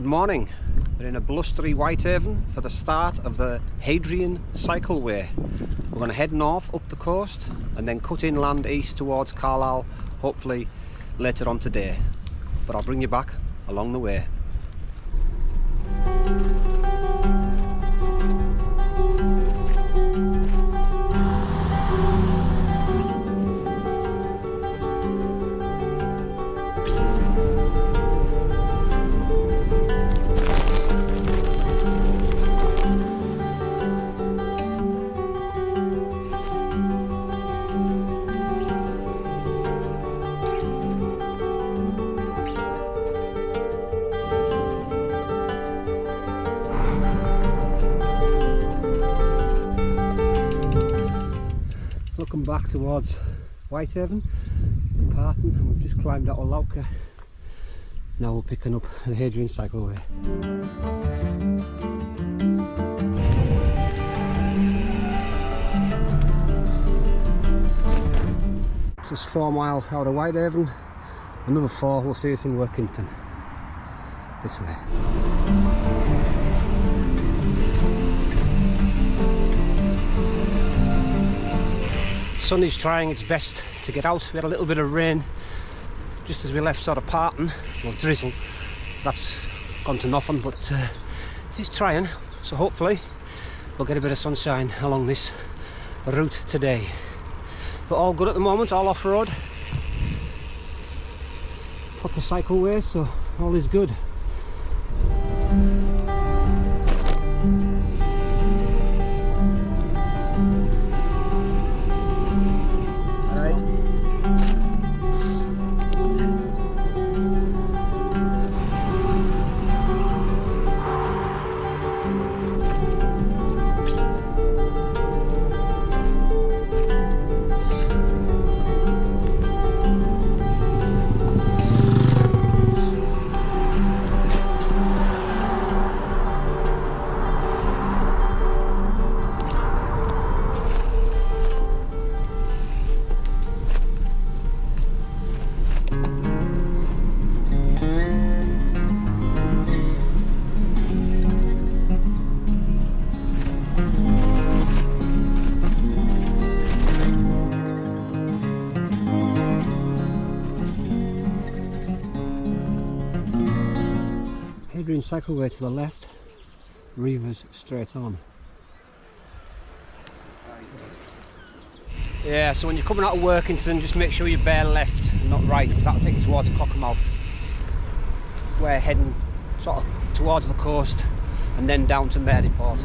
Good morning. We're in a blustery Whitehaven for the start of the Hadrian Cycleway. We're going to head north up the coast and then cut inland east towards Carlisle, hopefully later on today. But I'll bring you back along the way. Looking back towards Whitehaven and Parton, and we've just climbed out of Lauca. Now we're picking up the Hadrian Cycleway. This is 4 miles out of Whitehaven, another 4 will see us in Workington. This way. The sun is trying its best to get out. We had a little bit of rain just as we left sort of Parton, well drizzle, that's gone to nothing, but it is trying, so hopefully we'll get a bit of sunshine along this route today. But all good at the moment, all off-road, proper cycleway, so all is good. Hadrian Cycleway to the left, Reivers straight on. Yeah, so when you're coming out of Workington, just make sure you bear left and not right, because that'll take you towards Cockermouth. We're heading sort of towards the coast and then down to Maryport.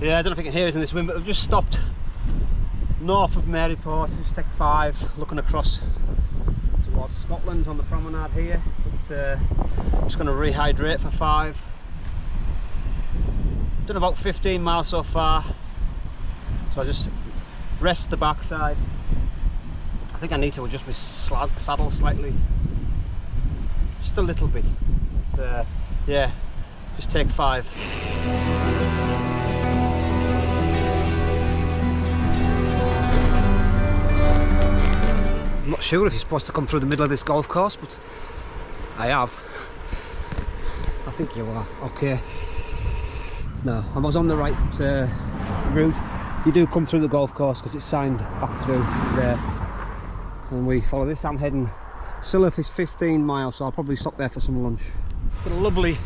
Yeah, I don't know if you can hear us in this wind, but we've just stopped north of Maryport. Just take 5, looking across towards Scotland on the promenade here. But, I'm just going to rehydrate for 5. Done about 15 miles so far, so I just rest the backside. I think I need to adjust my saddle slightly, just a little bit. But, yeah, just take 5. sure if you're supposed to come through the middle of this golf course, but I have. I think you are. Okay. No, I was on the right route. You do come through the golf course because it's signed back through there. And we follow this. I'm heading, Silloth is 15 miles, so I'll probably stop there for some lunch. Got a lovely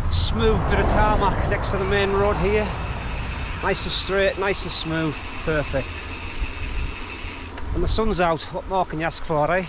smooth bit of tarmac next to the main road here. Nice and straight, nice and smooth, perfect. And the sun's out, what more can you ask for, eh?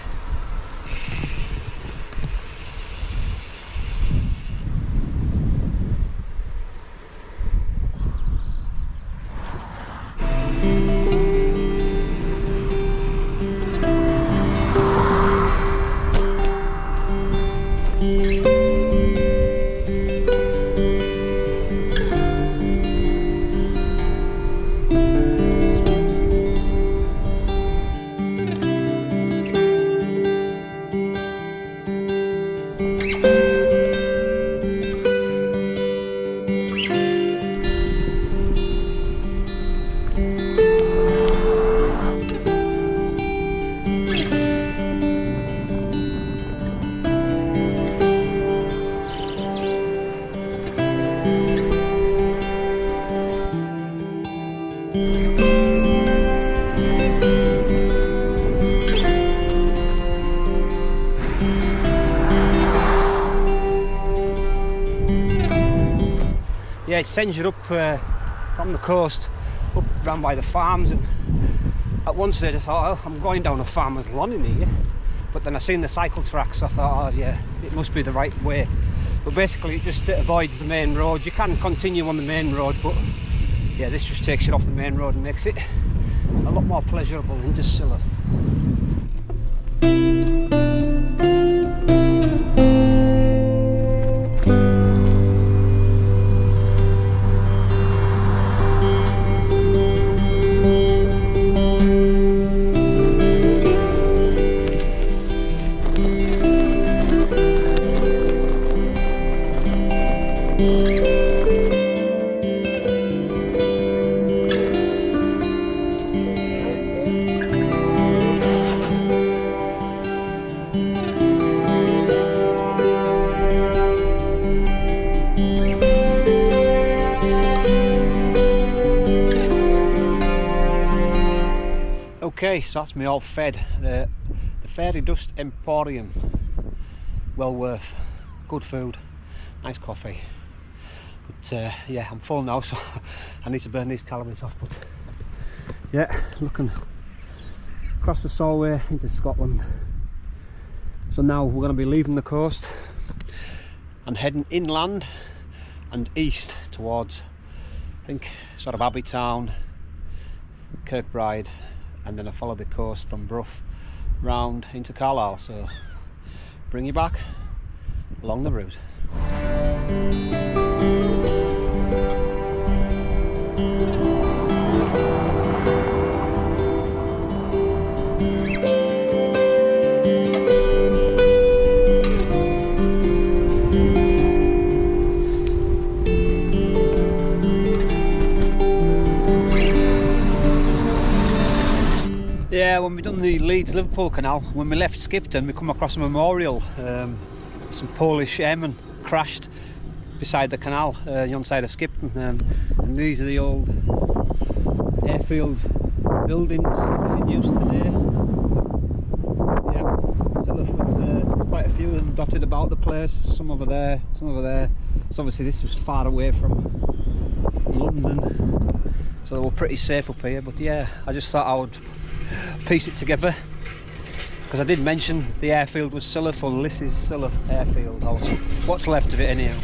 Yeah, it sends you up from the coast, up round by the farms, and at one stage I thought, oh, I'm going down a farmer's lawn in here, but then I seen the cycle tracks, so I thought, oh yeah, it must be the right way. But basically it just avoids the main road. You can continue on the main road, but yeah, this just takes you off the main road and makes it a lot more pleasurable into Silloth. Okay, so that's me all fed. The Fairy Dust Emporium. Well worth. Good food. Nice coffee. But yeah, I'm full now, so I need to burn these calories off. But yeah, looking across the Solway into Scotland. So now we're going to be leaving the coast and heading inland and east towards, I think, sort of Abbeytown, Kirkbride, and then I follow the coast from Brough round into Carlisle, so bring you back along the route. Yeah, when we done the Leeds-Liverpool canal, when we left Skipton, we come across a memorial. Some Polish airmen crashed beside the canal, on the side of Skipton, and these are the old airfield buildings in use today. Yeah, so there's quite a few of them dotted about the place. Some over there, some over there. So obviously this was far away from London, so we're pretty safe up here. But yeah, I just thought I would piece it together, because I did mention the airfield was Silloth, or this is Silloth airfield, or what's left of it anyhow.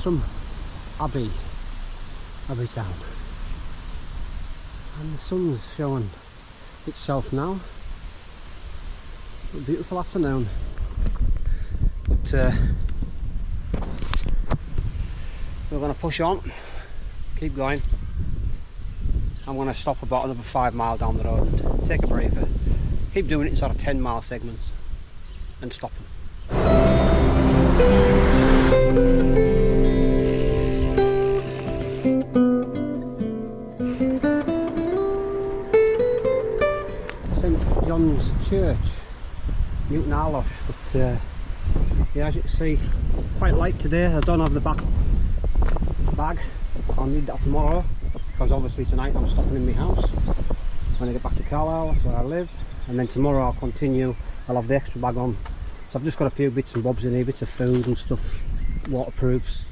From Abbeytown, and the sun's showing itself now. A beautiful afternoon. But we're going to push on, keep going. I'm going to stop about another 5 miles down the road, take a breather, keep doing it in sort of 10-mile segments and stopping. St John's Church, Newcastle, but yeah, as you can see, quite light today. I don't have the back bag, I'll need that tomorrow, because obviously tonight I'm stopping in my house. When I get back to Carlisle, that's where I live, and then tomorrow I'll continue, I'll have the extra bag on. So I've just got a few bits and bobs in here, bits of food and stuff, waterproofs,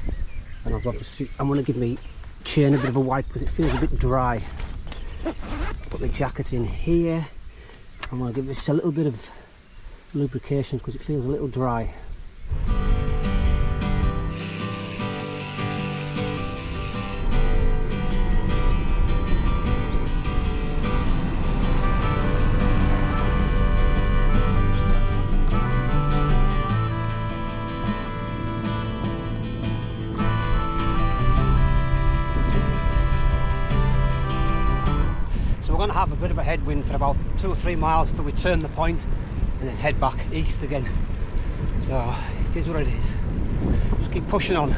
and I've got to see, I'm going to give me chain a bit of a wipe because it feels a bit dry. Put the jacket in here, I'm going to give this a little bit of lubrication because it feels a little dry. We're going to have a bit of a headwind for about 2 or 3 miles till we turn the point and then head back east again. So it is what it is. Just keep pushing on.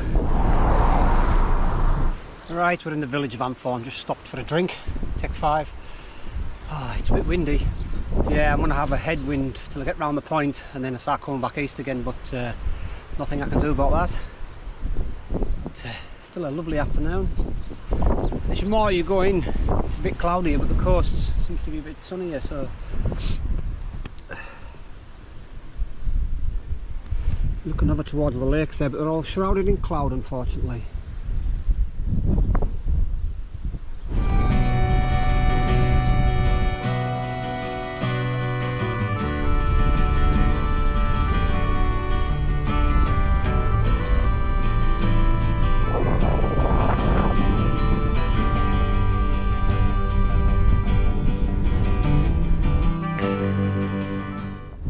Right, we're in the village of Anthorn, just stopped for a drink, Tech 5. Oh, it's a bit windy. So yeah, I'm going to have a headwind till I get round the point and then I start coming back east again, but nothing I can do about that. But still a lovely afternoon. As more you go in, it's a bit cloudier, but the coast seems to be a bit sunnier, so looking over towards the lakes there, but they're all shrouded in cloud, unfortunately.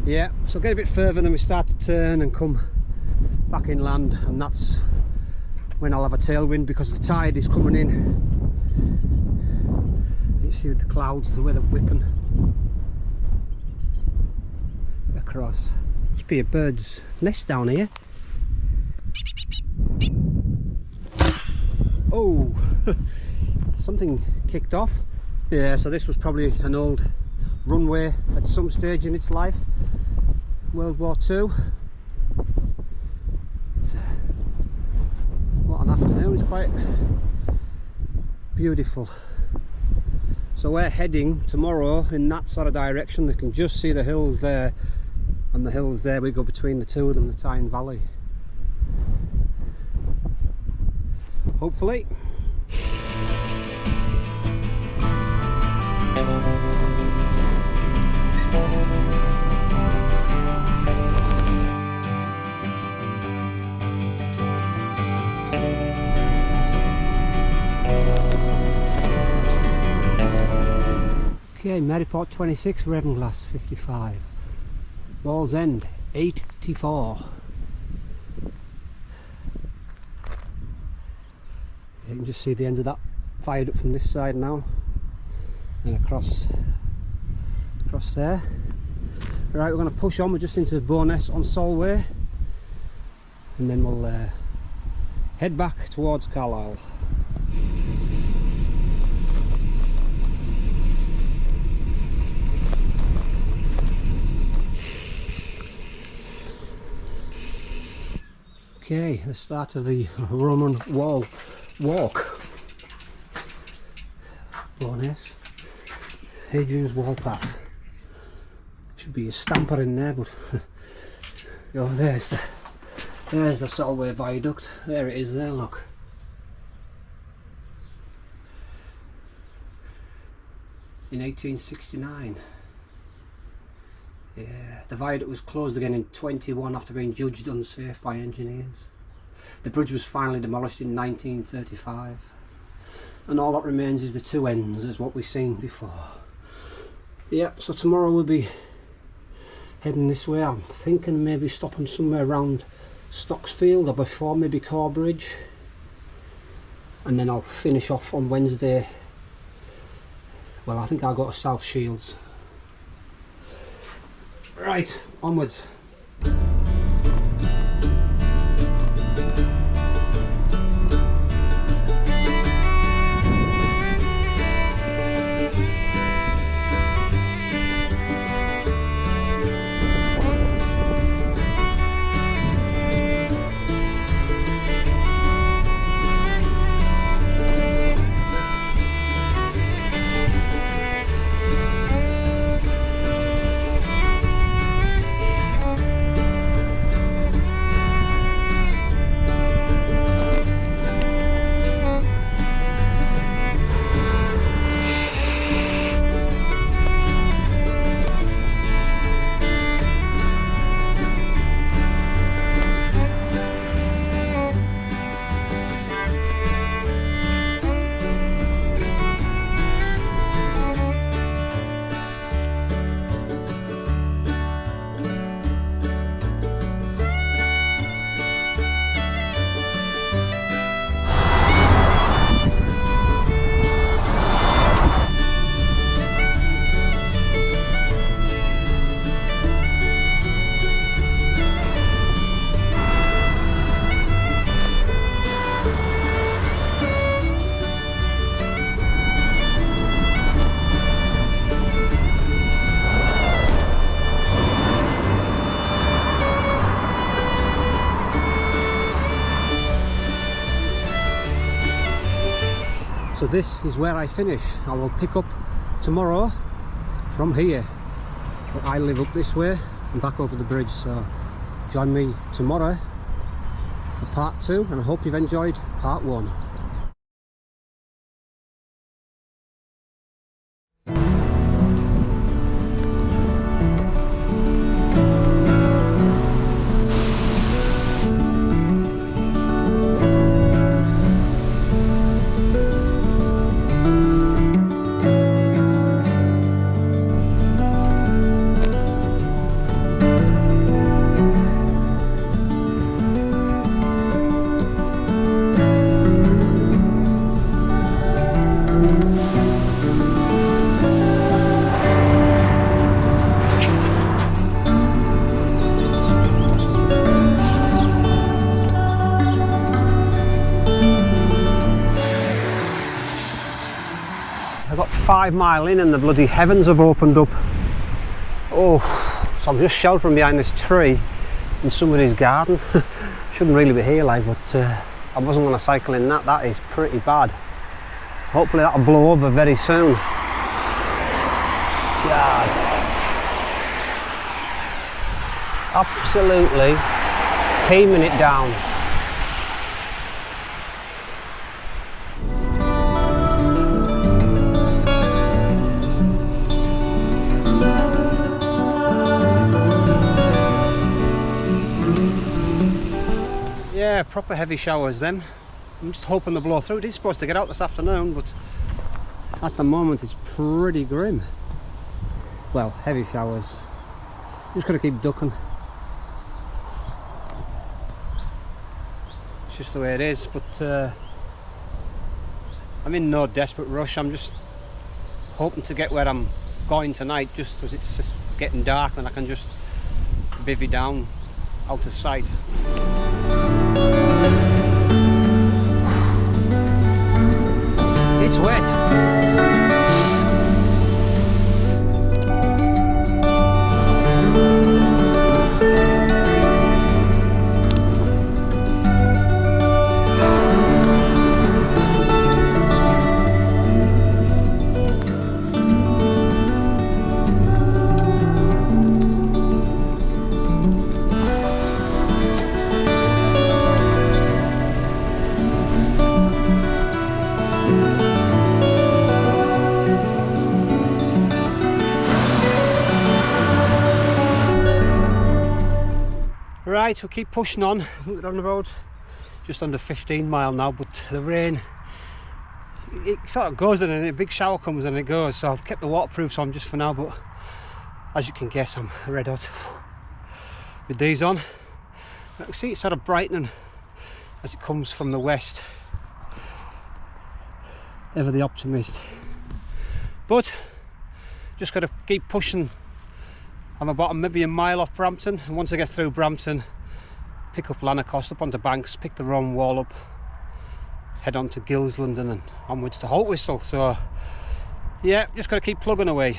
Yeah, so get a bit further, then we start to turn and come back inland, and that's when I'll have a tailwind because the tide is coming in. You see the clouds, the way they're whipping across. Must be a bird's nest down here. Oh, something kicked off. Yeah, so this was probably an old runway at some stage in its life. World War II. What an afternoon, it's quite beautiful. So we're heading tomorrow in that sort of direction. You can just see the hills there, and the hills there, we go between the two of them, the Tyne Valley. Hopefully. Okay, Maryport 26, Ravenglass 55, Wall's End 84. You can just see the end of that viaduct from this side now, and across there. Right, we're going to push on. We're just into Bowness on Solway, and then we'll head back towards Carlisle. Okay, the start of the Roman wall walk. Bowness, Hadrian's wall path. Should be a stamper in there, but oh, there's the Solway viaduct. There it is. There, look. In 1869. Yeah, the viaduct was closed again in 21 after being judged unsafe by engineers. The bridge was finally demolished in 1935, and all that remains is the two ends, as what we've seen before. Yep, so tomorrow we'll be heading this way. I'm thinking maybe stopping somewhere around Stocksfield or before maybe Corbridge, and then I'll finish off on Wednesday. Well, I think I'll go to South Shields. Right, onwards. So this is where I finish. I will pick up tomorrow from here, but I live up this way and back over the bridge, so join me tomorrow for part 2, and I hope you've enjoyed part 1. I got 5 miles in and the bloody heavens have opened up. Oh, so I'm just sheltering behind this tree in somebody's garden. Shouldn't really be here like, but I wasn't going to cycle in that. That is pretty bad. Hopefully that'll blow over very soon. God. Absolutely teaming it down. Yeah, proper heavy showers then. I'm just hoping they'll blow through. It is supposed to get out this afternoon, but at the moment it's pretty grim. Well, heavy showers. Just gotta keep ducking. It's just the way it is, but I'm in no desperate rush. I'm just hoping to get where I'm going tonight, just as it's just getting dark and I can just bivvy down out of sight. It's wet. Right, we'll keep pushing on. We're on the road just under 15 miles now, but the rain, it sort of goes in and a big shower comes and it goes, so I've kept the waterproof on just for now, but as you can guess I'm red hot. with these on. I can see it's sort of brightening as it comes from the west. Ever the optimist. But just got to keep pushing. I'm about maybe a mile off Brampton, and once I get through Brampton, pick up Lanercost, up onto Banks, pick the Rome Wall up, head on to Gilsland and onwards to Holtwhistle. So yeah, just got to keep plugging away.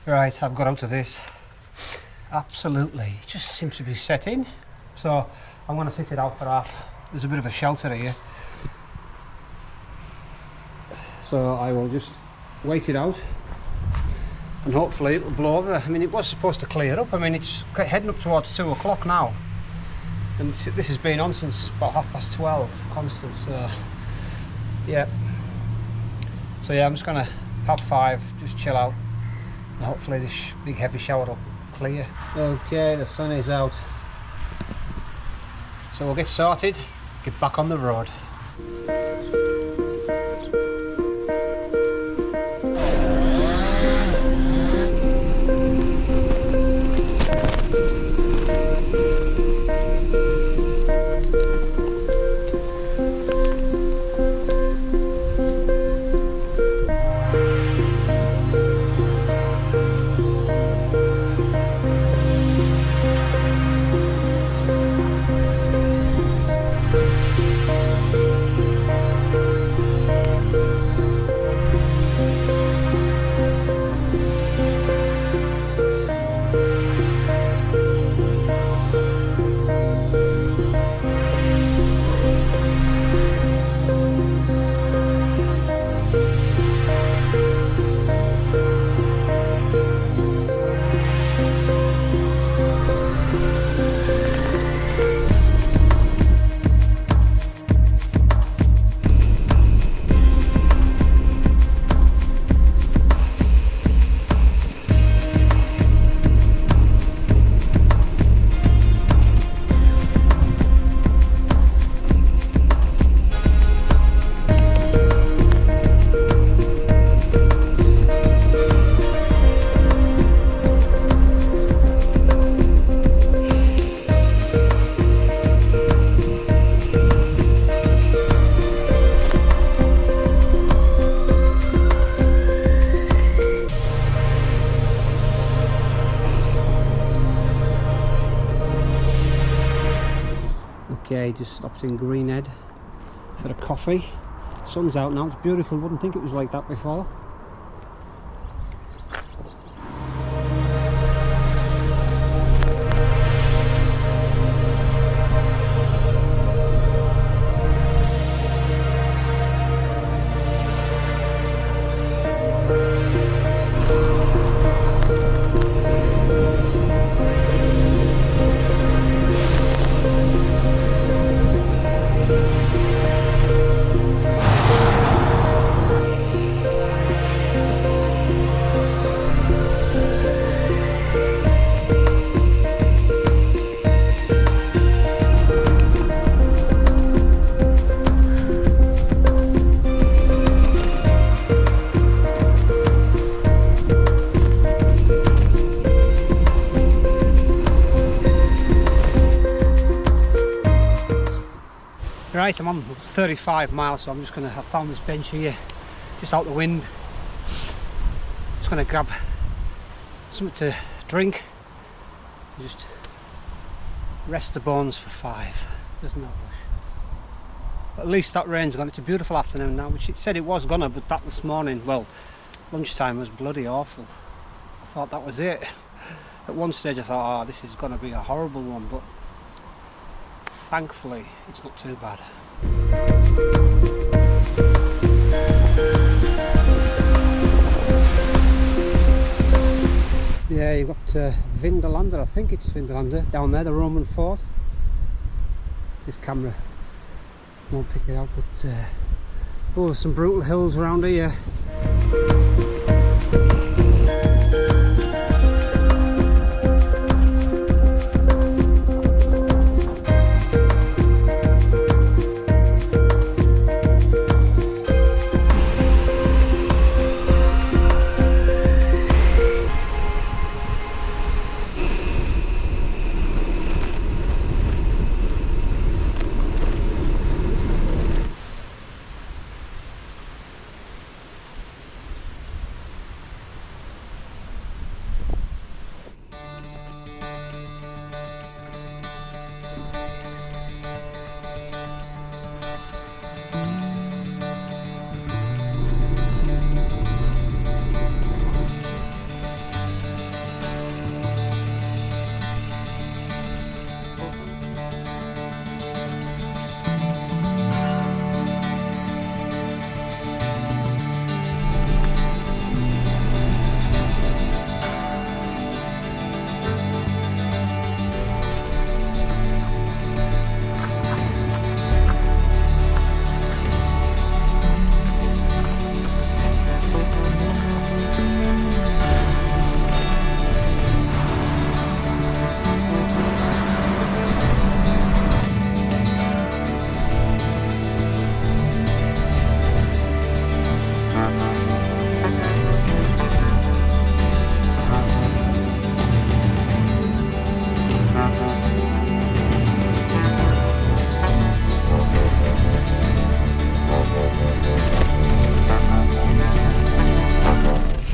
Right, I've got out of this. Absolutely, it just seems to be setting. So I'm going to sit it out for half. There's a bit of a shelter here. So I will just wait it out and hopefully it'll blow over. I mean, it was supposed to clear up. I mean, it's heading up towards 2 o'clock now. And this has been on since about 12:30, constant. So yeah. So yeah, I'm just going to have 5, just chill out. And hopefully this big heavy shower will clear. Okay, the sun is out. So we'll get sorted, get back on the road. Okay, just stopped in Greenhead for a coffee. Sun's out now, it's beautiful. Wouldn't think it was like that before. Right, I'm on 35 miles, so I'm just going to have found this bench here, just out the wind. Just going to grab something to drink, and just rest the bones for 5. There's no rush. But at least that rain's gone. It's a beautiful afternoon now, which it said it was gonna, but that this morning, well, lunchtime was bloody awful. I thought that was it. At one stage I thought, oh, this is going to be a horrible one, but thankfully it's not too bad. Yeah, you've got Vindelander, I think it's Vindelander, down there, the Roman fort. this camera won't pick it out, but oh, some brutal hills around here.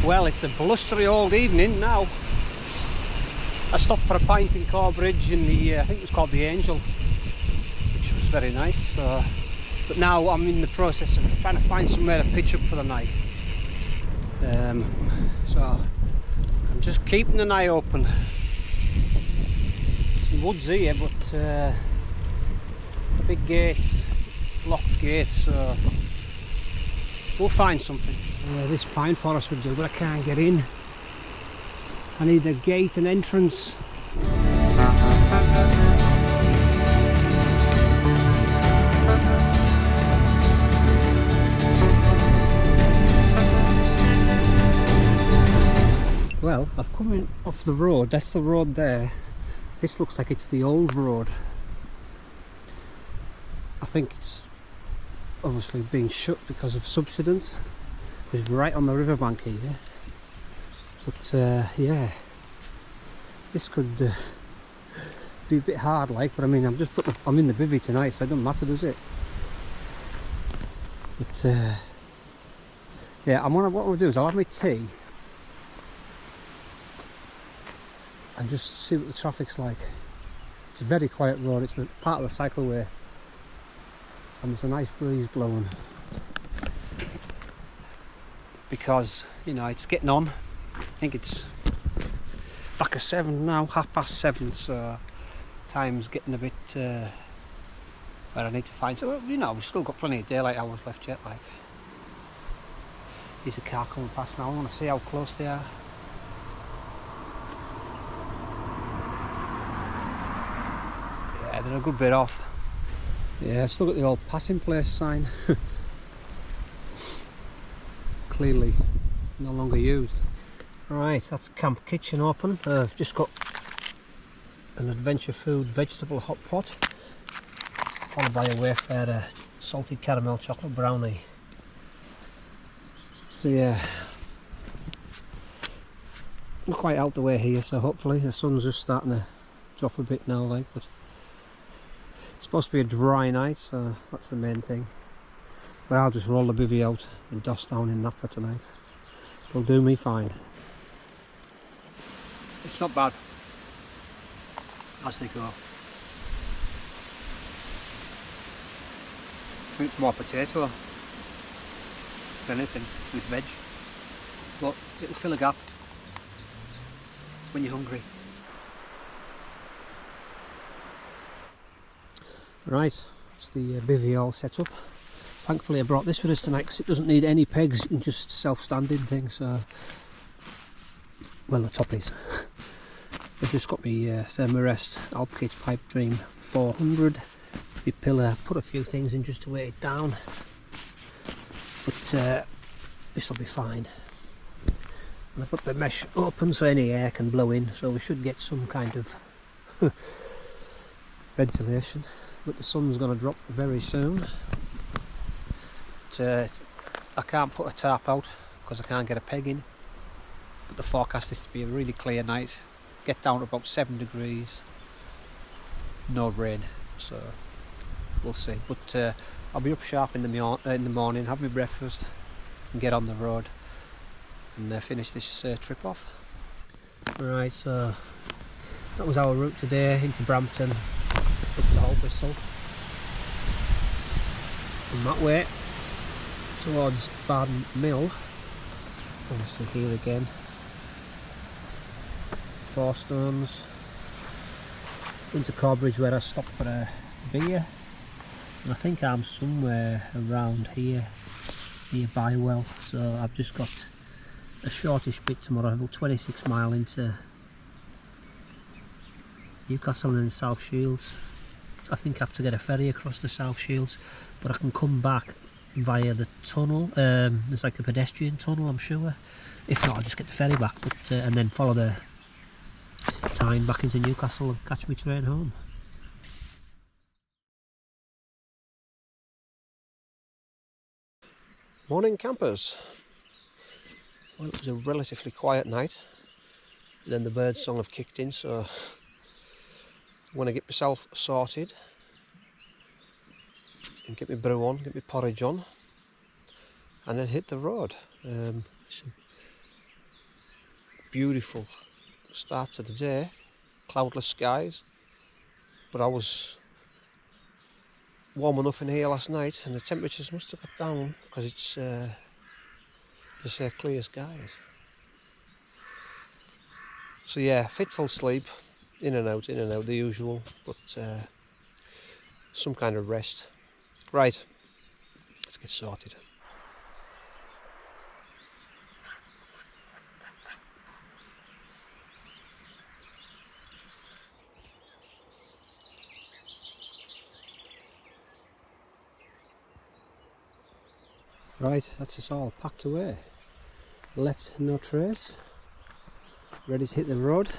Well, it's a blustery old evening now. I stopped for a pint in Corbridge in the, I think it was called the Angel, which was very nice. But now I'm in the process of trying to find somewhere to pitch up for the night. So I'm just keeping an eye open. Some woods here, but big gates, locked gates, so we'll find something. This pine forest would do, but I can't get in. I need a gate and entrance. Well, I've come in off the road. That's the road there. This looks like it's the old road. I think it's obviously being shut because of subsidence. It's right on the riverbank here. But yeah, this could be a bit hard, like. But I mean, I'm in the bivvy tonight, so it doesn't matter, does it? But yeah, what I'll do is I'll have my tea and just see what the traffic's like. It's a very quiet road. It's part of the cycleway, and there's a nice breeze blowing. Because, you know, it's getting on. I think it's back at 7 now, 7:30, so time's getting a bit where I need to find. So, you know, we've still got plenty of daylight hours left yet. Like, there's a car coming past now. I want to see how close they are. Yeah, they're a good bit off. Yeah, I've still got the old passing place sign. Clearly no longer used. Right, that's Camp Kitchen open. I've just got an Adventure Food vegetable hot pot, followed by a Wayfarer salted caramel chocolate brownie. So yeah, I'm quite out the way here, so hopefully the sun's just starting to drop a bit now, like. But it's supposed to be a dry night, so that's the main thing. But I'll just roll the bivvy out and doss down in that for tonight. It'll do me fine. It's not bad as they go. I think it's more potato than anything with veg, but it'll fill a gap when you're hungry. Right, it's the bivvy all set up. Thankfully I brought this with us tonight because it doesn't need any pegs, and just self-standing thing. So, well, the top is. I've just got my Thermarest Alpkit Pipe Dream 400 USB pillar. I put a few things in just to weigh it down, but this will be fine. And I put the mesh open so any air can blow in, so we should get some kind of ventilation. But the sun's going to drop very soon. But, I can't put a tarp out because I can't get a peg in. But the forecast is to be a really clear night. Get down to about 7 degrees. No rain, so we'll see. But I'll be up sharp in the morning, have my breakfast, and get on the road and finish this trip off. Right, so that was our route today, into Brampton, up to Haltwhistle, and that way towards Barden Mill, obviously here again, Four Stones, into Corbridge where I stopped for a beer, and I think I'm somewhere around here near Bywell, so I've just got a shortish bit tomorrow, about 26 mile into Newcastle and then South Shields. I think I have to get a ferry across the South Shields, but I can come back via the tunnel. There's like a pedestrian tunnel, I'm sure. If not, I'll just get the ferry back, but and then follow the Tyne back into Newcastle and catch my train home. Morning campers. Well, it was a relatively quiet night, then the bird song have kicked in, so I want to get myself sorted and get my brew on, get my porridge on, and then hit the road. Some beautiful start to the day, cloudless skies, but I was warm enough in here last night and the temperatures must have got down because it's just say clear skies. So yeah, fitful sleep, in and out, the usual, but some kind of rest. Right, let's get sorted. Right, that's us all packed away. Left no trace. Ready to hit the road.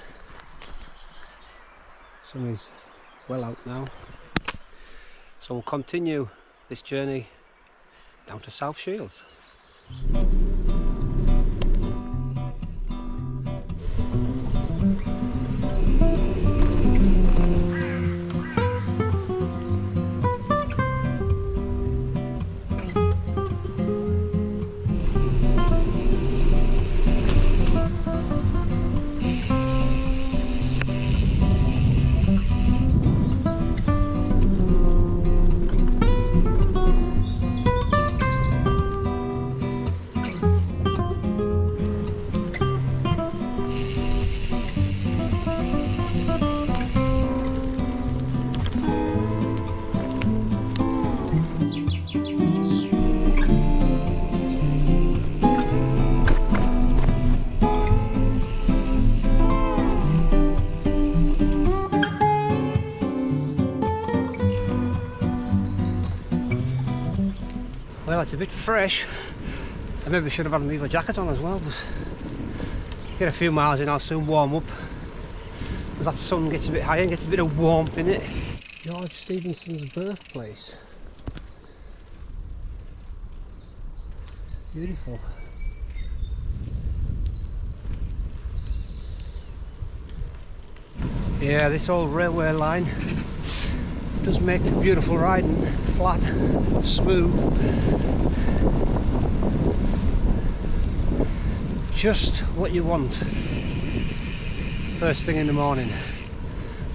Sun is well out now. So we'll continue this journey down to South Shields. Well, it's a bit fresh. I maybe should have had a beaver jacket on as well, but get a few miles in, I'll soon warm up as that sun gets a bit higher and gets a bit of warmth in it. George Stephenson's birthplace. Beautiful. Yeah, this old railway line does make for beautiful riding, flat, smooth. Just what you want first thing in the morning.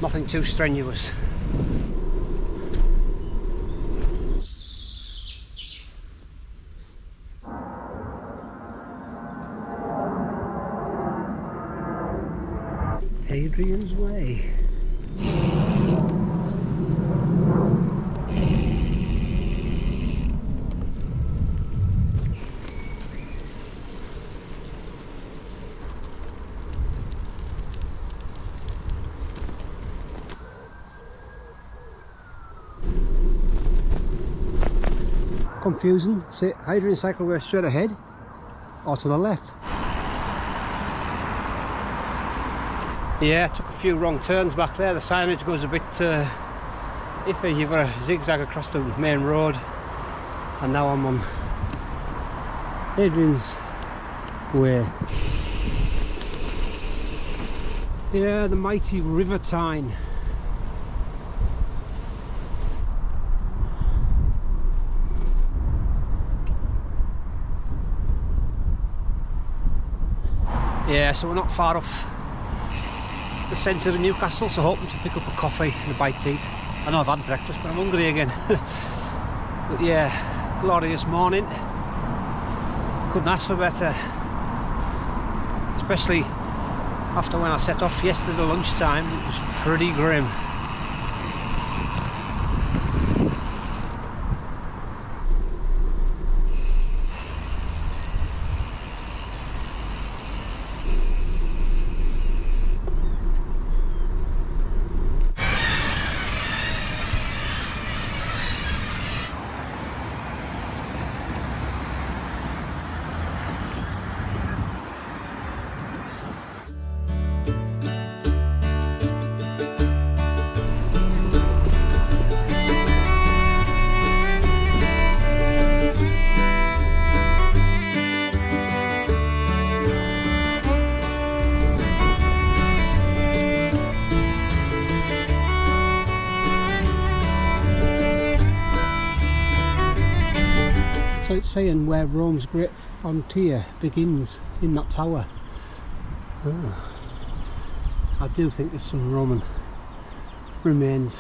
Nothing too strenuous. Hadrian's Way. confusing. Say Hadrian Cycleway straight ahead or to the left. Yeah, I took a few wrong turns back there. The signage goes a bit iffy. You've got a zigzag across the main road, and now I'm on Hadrian's Way. Yeah, the mighty River Tyne. Yeah, so we're not far off the centre of Newcastle, so hoping to pick up a coffee and a bite to eat. I know I've had breakfast, but I'm hungry again. But yeah, glorious morning. Couldn't ask for better. Especially after when I set off yesterday lunchtime, it was pretty grim. So it's saying where Rome's great frontier begins, in that tower. Oh. I do think there's some Roman remains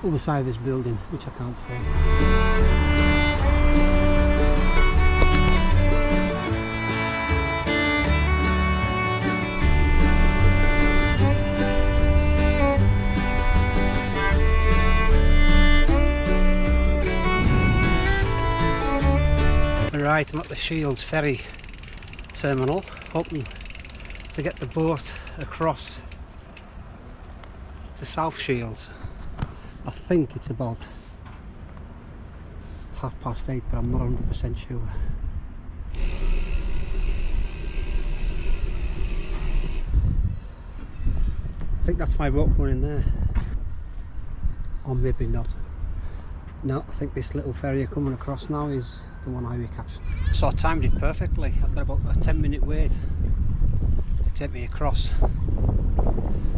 other side of this building, which I can't see. Right, I'm at the Shields ferry terminal, hoping to get the boat across to South Shields. I think it's about 8:30, but I'm not 100% sure. I think that's my boat coming in there, or maybe not. No, I think this little ferry coming across now is the one I will catch. So I timed it perfectly. I've got about a 10-minute wait to take me across.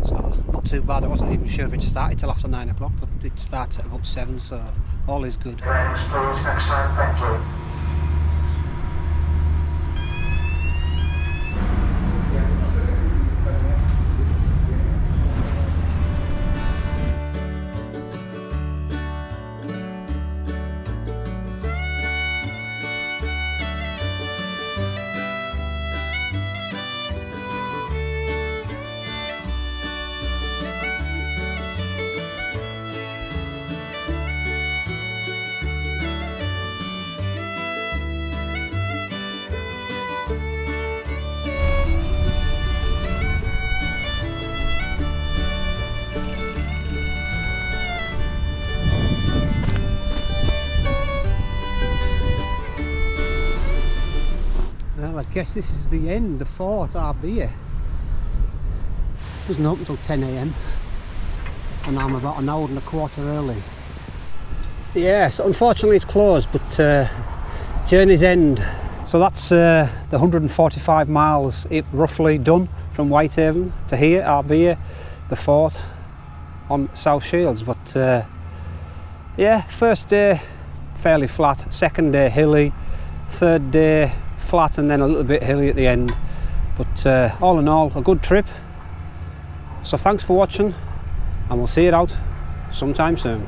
So not too bad. I wasn't even sure if it started till after 9 o'clock, but it starts at about 7, so all is good. Thanks, please, next time, thank you. I guess this is the end, the fort, Arbia. Doesn't open until 10 AM and I'm about an hour and a quarter early. Yes, unfortunately it's closed, but journey's end. So that's the 145 miles roughly done from Whitehaven to here, Arbia, the fort on South Shields. But yeah, first day fairly flat, second day hilly, third day flat and then a little bit hilly at the end, but all in all a good trip. So thanks for watching and we'll see you out sometime soon.